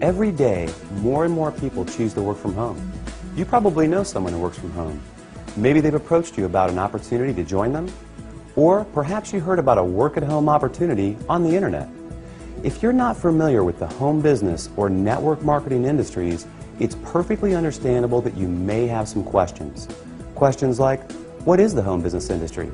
Every day, more and more people choose to work from home. You probably know someone who works from home. Maybe they've approached you about an opportunity to join them, or perhaps you heard about a work-at-home opportunity on the internet. If you're not familiar with the home business or network marketing industries, it's perfectly understandable that you may have some questions. Questions like, what is the home business industry?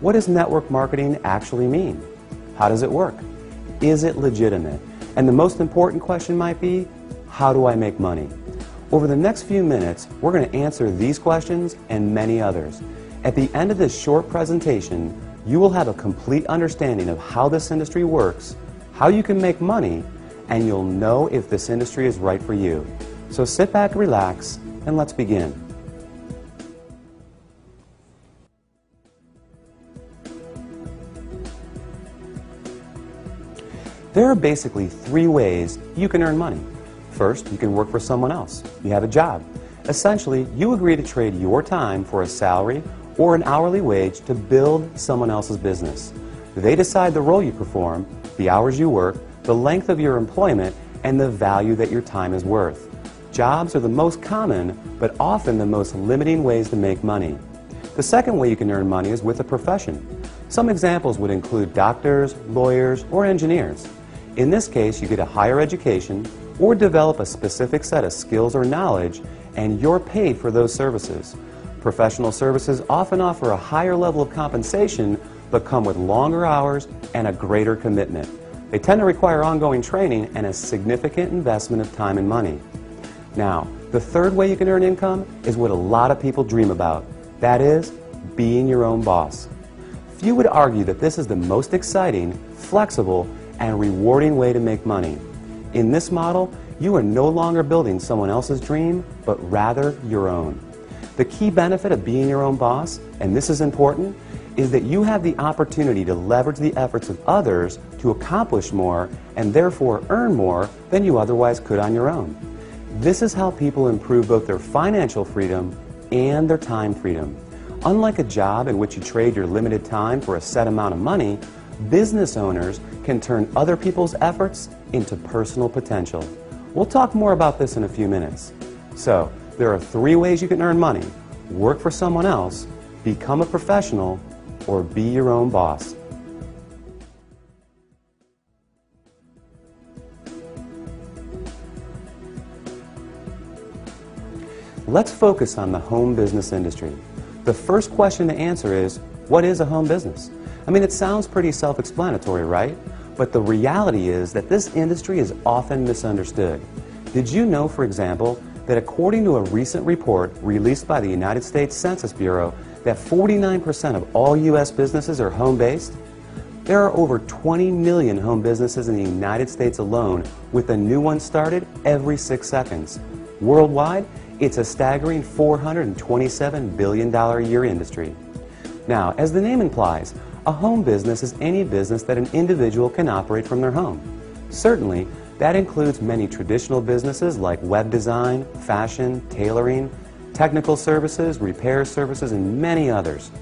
What does network marketing actually mean? How does it work? Is it legitimate? And the most important question might be, how do I make money? Over the next few minutes, we're going to answer these questions and many others. At the end of this short presentation, you will have a complete understanding of how this industry works, how you can make money, and you'll know if this industry is right for you. So sit back, relax, and let's begin. There are basically three ways you can earn money. First, you can work for someone else. You have a job. Essentially, you agree to trade your time for a salary or an hourly wage to build someone else's business. They decide the role you perform, the hours you work, the length of your employment, and the value that your time is worth. Jobs are the most common, but often the most limiting ways to make money. The second way you can earn money is with a profession. Some examples would include doctors, lawyers, or engineers. In this case, you get a higher education or develop a specific set of skills or knowledge, and you're paid for those services. Professional services often offer a higher level of compensation, but come with longer hours and a greater commitment. They tend to require ongoing training and a significant investment of time and money. Now, the third way you can earn income is what a lot of people dream about. That is, being your own boss. Few would argue that this is the most exciting, flexible, and rewarding way to make money. In this model, you are no longer building someone else's dream, but rather your own. The key benefit of being your own boss, and this is important, is that you have the opportunity to leverage the efforts of others to accomplish more and therefore earn more than you otherwise could on your own. This is how people improve both their financial freedom and their time freedom. Unlike a job in which you trade your limited time for a set amount of money, business owners can turn other people's efforts into personal potential. We'll talk more about this in a few minutes. So, there are three ways you can earn money: work for someone else, become a professional, or be your own boss. Let's focus on the home business industry. The first question to answer is, what is a home business? I mean, it sounds pretty self-explanatory, right? But the reality is that this industry is often misunderstood. Did you know, for example, that according to a recent report released by the United States Census Bureau, that 49% of all U.S. businesses are home-based? There are over 20 million home businesses in the United States alone, with a new one started every 6 seconds. Worldwide, it's a staggering $427 billion a year industry. Now, as the name implies, a home business is any business that an individual can operate from their home. Certainly, that includes many traditional businesses like web design, fashion, tailoring, technical services, repair services, and many others.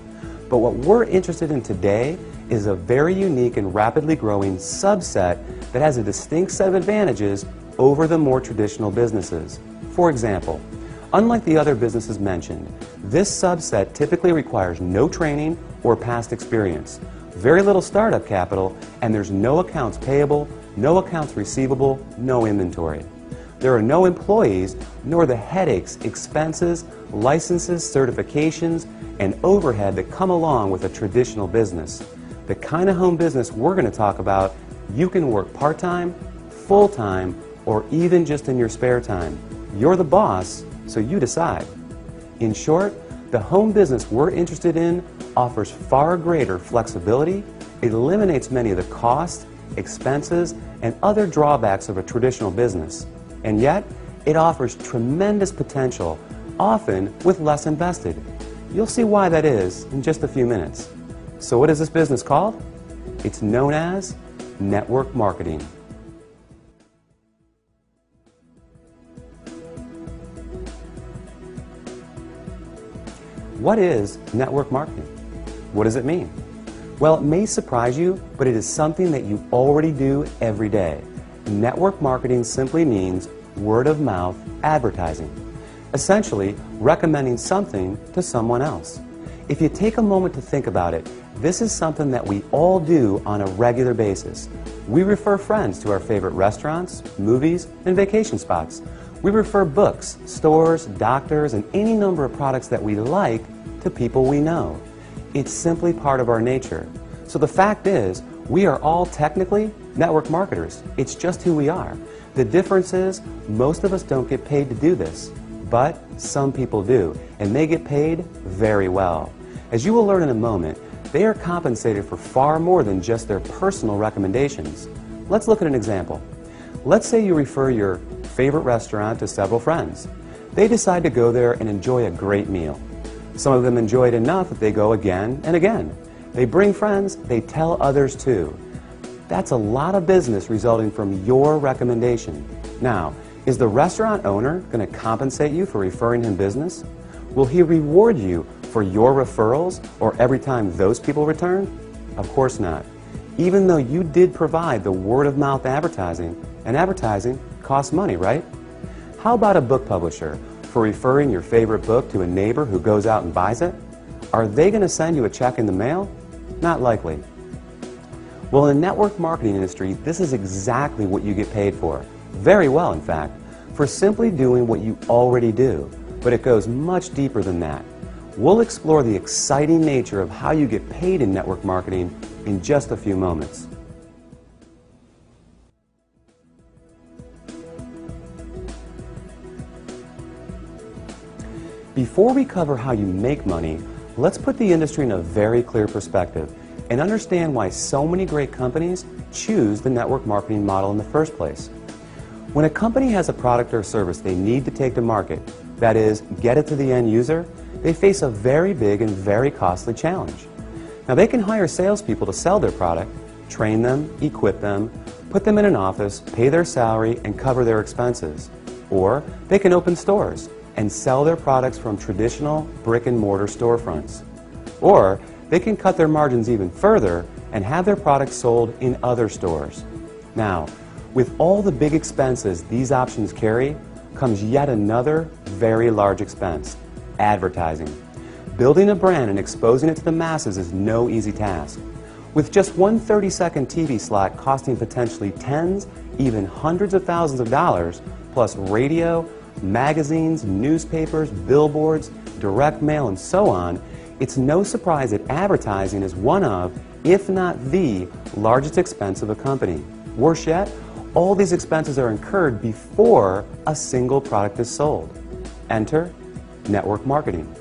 But what we're interested in today is a very unique and rapidly growing subset that has a distinct set of advantages over the more traditional businesses. For example, unlike the other businesses mentioned, this subset typically requires no training or past experience, very little startup capital, and there's no accounts payable, no accounts receivable, no inventory. There are no employees, nor the headaches, expenses, licenses, certifications, and overhead that come along with a traditional business. The kind of home business we're going to talk about, you can work part-time, full-time, or even just in your spare time. You're the boss, so you decide. In short, the home business we're interested in offers far greater flexibility, it eliminates many of the costs, expenses, and other drawbacks of a traditional business, and yet it offers tremendous potential, often with less invested. You'll see why that is in just a few minutes. So what is this business called? It's known as network marketing. What is network marketing? What does it mean? Well, it may surprise you, but it is something that you already do every day. Network marketing simply means word-of-mouth advertising, essentially recommending something to someone else. If you take a moment to think about it, this is something that we all do on a regular basis. We refer friends to our favorite restaurants, movies, and vacation spots. We refer books, stores, doctors, and any number of products that we like to people we know. It's simply part of our nature. So the fact is, we are all technically network marketers. It's just who we are. The difference is, most of us don't get paid to do this, but some people do, and they get paid very well. As you will learn in a moment, they are compensated for far more than just their personal recommendations. Let's look at an example. Let's say you refer your favorite restaurant to several friends. They decide to go there and enjoy a great meal. Some of them enjoy it enough that they go again and again. They bring friends, they tell others too. That's a lot of business resulting from your recommendation. Now, is the restaurant owner going to compensate you for referring him business? Will he reward you for your referrals or every time those people return? Of course not. Even though you did provide the word-of-mouth advertising, and advertising costs money, right? How about a book publisher for referring your favorite book to a neighbor who goes out and buys it? Are they going to send you a check in the mail? Not likely. Well, in the network marketing industry, this is exactly what you get paid for. Very well, in fact, for simply doing what you already do. But it goes much deeper than that. We'll explore the exciting nature of how you get paid in network marketing in just a few moments. Before we cover how you make money, let's put the industry in a very clear perspective and understand why so many great companies choose the network marketing model in the first place. When a company has a product or service they need to take to market, that is, get it to the end user, they face a very big and very costly challenge. Now, they can hire salespeople to sell their product, train them, equip them, put them in an office, pay their salary, and cover their expenses. Or they can open stores and sell their products from traditional brick-and-mortar storefronts. Or they can cut their margins even further and have their products sold in other stores. Now, with all the big expenses these options carry, comes yet another very large expense: advertising. Building a brand and exposing it to the masses is no easy task. With just one 30-second TV slot costing potentially tens, even hundreds of thousands of dollars, plus radio, magazines, newspapers, billboards, direct mail, and so on, it's no surprise that advertising is one of, if not the, largest expense of a company. Worse yet, all these expenses are incurred before a single product is sold. Enter network marketing.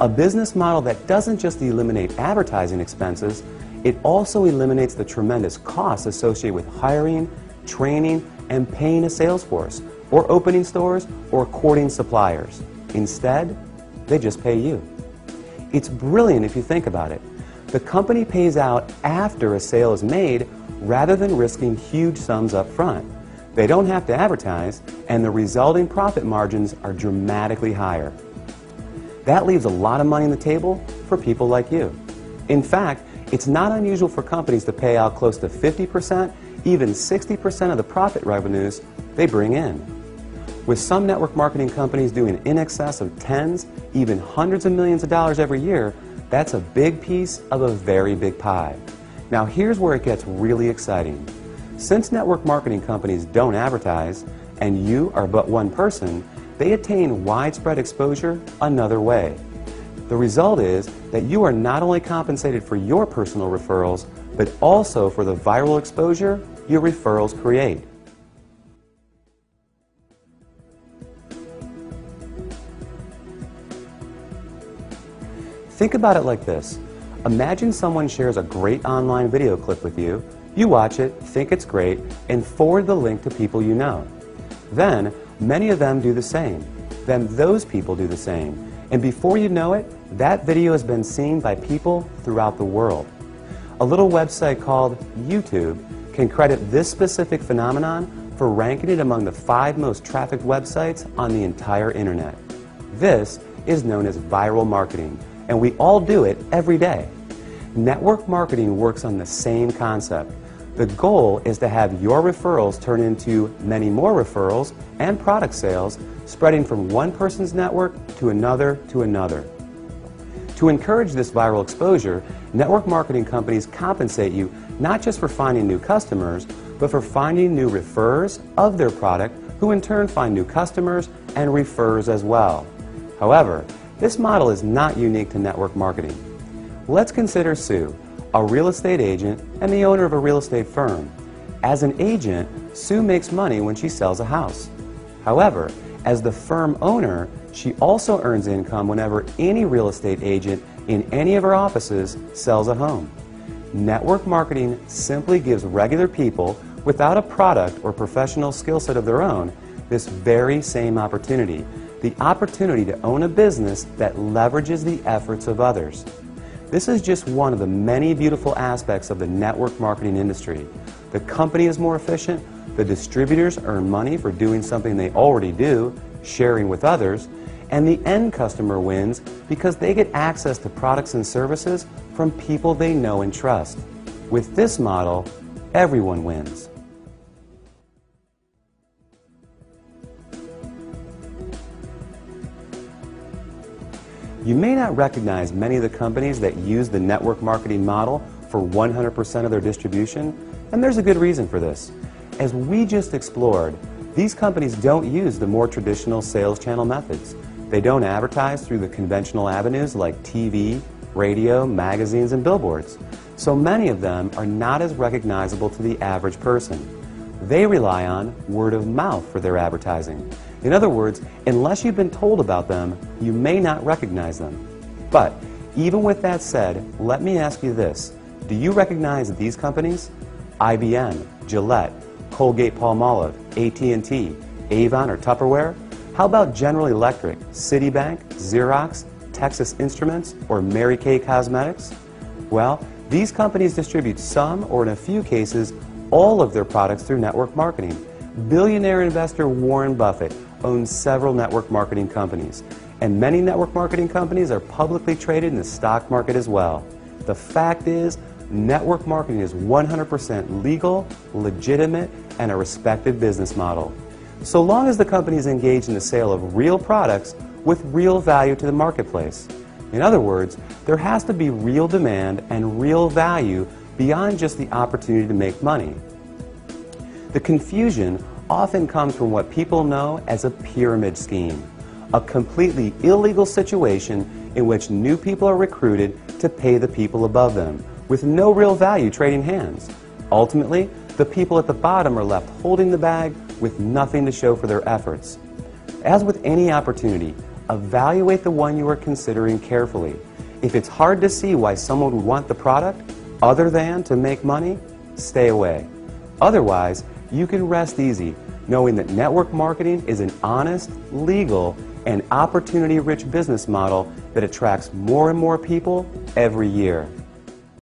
A business model that doesn't just eliminate advertising expenses, it also eliminates the tremendous costs associated with hiring, training, and paying a sales force, or opening stores, or courting suppliers. Instead, they just pay you. It's brilliant if you think about it. The company pays out after a sale is made rather than risking huge sums up front. They don't have to advertise, and the resulting profit margins are dramatically higher. That leaves a lot of money on the table for people like you. In fact, it's not unusual for companies to pay out close to 50%, even 60% of the profit revenues they bring in. With some network marketing companies doing in excess of tens, even hundreds of millions of dollars every year, that's a big piece of a very big pie. Now here's where it gets really exciting. Since network marketing companies don't advertise, and you are but one person, they attain widespread exposure another way. The result is that you are not only compensated for your personal referrals, but also for the viral exposure your referrals create. Think about it like this. Imagine someone shares a great online video clip with you, you watch it, think it's great, and forward the link to people you know. Then, many of them do the same. Then those people do the same. And before you know it, that video has been seen by people throughout the world. A little website called YouTube can credit this specific phenomenon for ranking it among the 5 most trafficked websites on the entire internet. This is known as viral marketing, and we all do it every day. Network marketing works on the same concept. The goal is to have your referrals turn into many more referrals and product sales, spreading from one person's network to another to another. To encourage this viral exposure, network marketing companies compensate you not just for finding new customers, but for finding new referrers of their product, who in turn find new customers and refers as well. However, this model is not unique to network marketing. Let's consider Sue, a real estate agent and the owner of a real estate firm. As an agent, Sue makes money when she sells a house. However, as the firm owner, she also earns income whenever any real estate agent in any of her offices sells a home. Network marketing simply gives regular people without a product or professional skill set of their own this very same opportunity, the opportunity to own a business that leverages the efforts of others. This is just one of the many beautiful aspects of the network marketing industry. The company is more efficient, the distributors earn money for doing something they already do, sharing with others, and the end customer wins because they get access to products and services from people they know and trust. With this model, everyone wins. You may not recognize many of the companies that use the network marketing model for 100% of their distribution, and there's a good reason for this. As we just explored, these companies don't use the more traditional sales channel methods. They don't advertise through the conventional avenues like TV, radio, magazines, and billboards. So many of them are not as recognizable to the average person. They rely on word of mouth for their advertising. In other words, unless you've been told about them, you may not recognize them. But even with that said, let me ask you this. Do you recognize these companies? IBM, Gillette, Colgate-Palmolive, AT&T, Avon, or Tupperware? How about General Electric, Citibank, Xerox, Texas Instruments, or Mary Kay Cosmetics? Well, these companies distribute some, or in a few cases, all of their products through network marketing. Billionaire investor Warren Buffett owns several network marketing companies, and many network marketing companies are publicly traded in the stock market as well. The fact is, network marketing is 100% legal, legitimate, and a respected business model. So long as the company is engaged in the sale of real products with real value to the marketplace. In other words, there has to be real demand and real value beyond just the opportunity to make money. The confusion often comes from what people know as a pyramid scheme, a completely illegal situation in which new people are recruited to pay the people above them, with no real value trading hands. Ultimately, the people at the bottom are left holding the bag with nothing to show for their efforts. As with any opportunity, evaluate the one you are considering carefully. If it's hard to see why someone would want the product other than to make money, stay away. Otherwise, you can rest easy knowing that network marketing is an honest, legal, and opportunity-rich business model that attracts more and more people every year.